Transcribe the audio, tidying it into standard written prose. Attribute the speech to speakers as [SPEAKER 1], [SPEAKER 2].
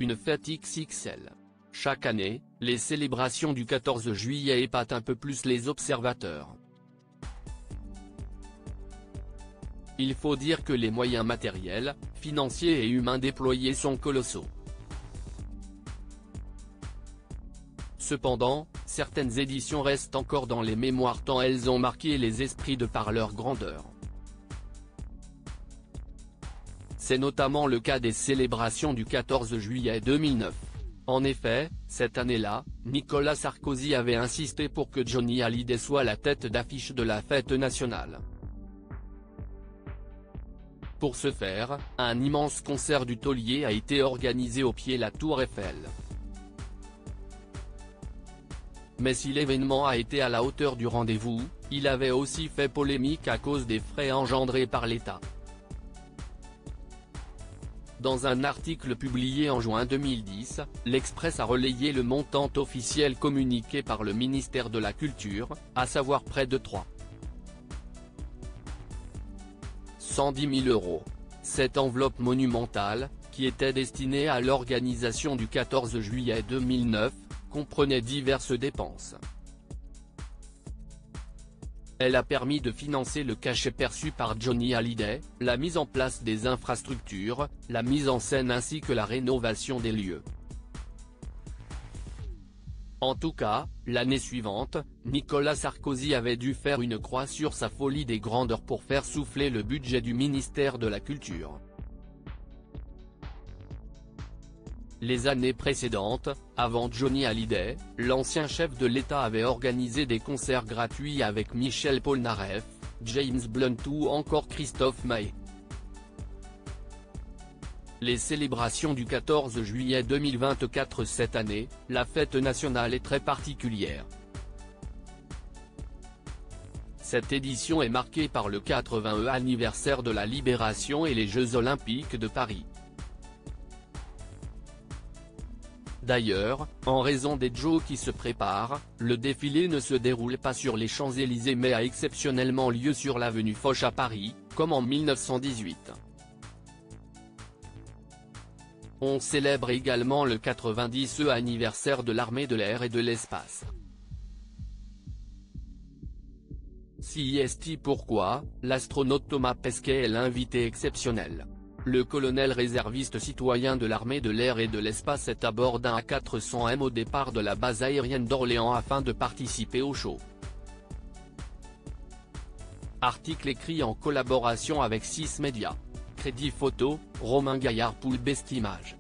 [SPEAKER 1] une fête XXL. Chaque année, les célébrations du 14 juillet épatent un peu plus les observateurs. Il faut dire que les moyens matériels, financiers et humains déployés sont colossaux. Cependant, certaines éditions restent encore dans les mémoires tant elles ont marqué les esprits de par leur grandeur. C'est notamment le cas des célébrations du 14 juillet 2009. En effet, cette année-là, Nicolas Sarkozy avait insisté pour que Johnny Hallyday soit la tête d'affiche de la fête nationale. Pour ce faire, un immense concert du taulier a été organisé au pied de la Tour Eiffel. Mais si l'événement a été à la hauteur du rendez-vous, il avait aussi fait polémique à cause des frais engendrés par l'État. Dans un article publié en juin 2010, l'Express a relayé le montant officiel communiqué par le ministère de la Culture, à savoir près de 310 000 €. Cette enveloppe monumentale, qui était destinée à l'organisation du 14 juillet 2009, comprenait diverses dépenses. Elle a permis de financer le cachet perçu par Johnny Hallyday, la mise en place des infrastructures, la mise en scène ainsi que la rénovation des lieux. En tout cas, l'année suivante, Nicolas Sarkozy avait dû faire une croix sur sa folie des grandeurs pour faire souffler le budget du ministère de la Culture. Les années précédentes, avant Johnny Hallyday, l'ancien chef de l'État avait organisé des concerts gratuits avec Michel Polnareff, James Blunt ou encore Christophe Maé. Les célébrations du 14 juillet 2024 cette année, la fête nationale est très particulière. Cette édition est marquée par le 80e anniversaire de la Libération et les Jeux Olympiques de Paris. D'ailleurs, en raison des Jeux qui se préparent, le défilé ne se déroule pas sur les Champs-Élysées mais a exceptionnellement lieu sur l'avenue Foch à Paris, comme en 1918. On célèbre également le 90e anniversaire de l'armée de l'air et de l'espace. CIST Pourquoi, l'astronaute Thomas Pesquet est l'invité exceptionnel. Le colonel réserviste citoyen de l'armée de l'air et de l'espace est à bord d'un A400M au départ de la base aérienne d'Orléans afin de participer au show. Article écrit en collaboration avec 6 médias. Crédit photo, Romain Gaillard pour Best Image.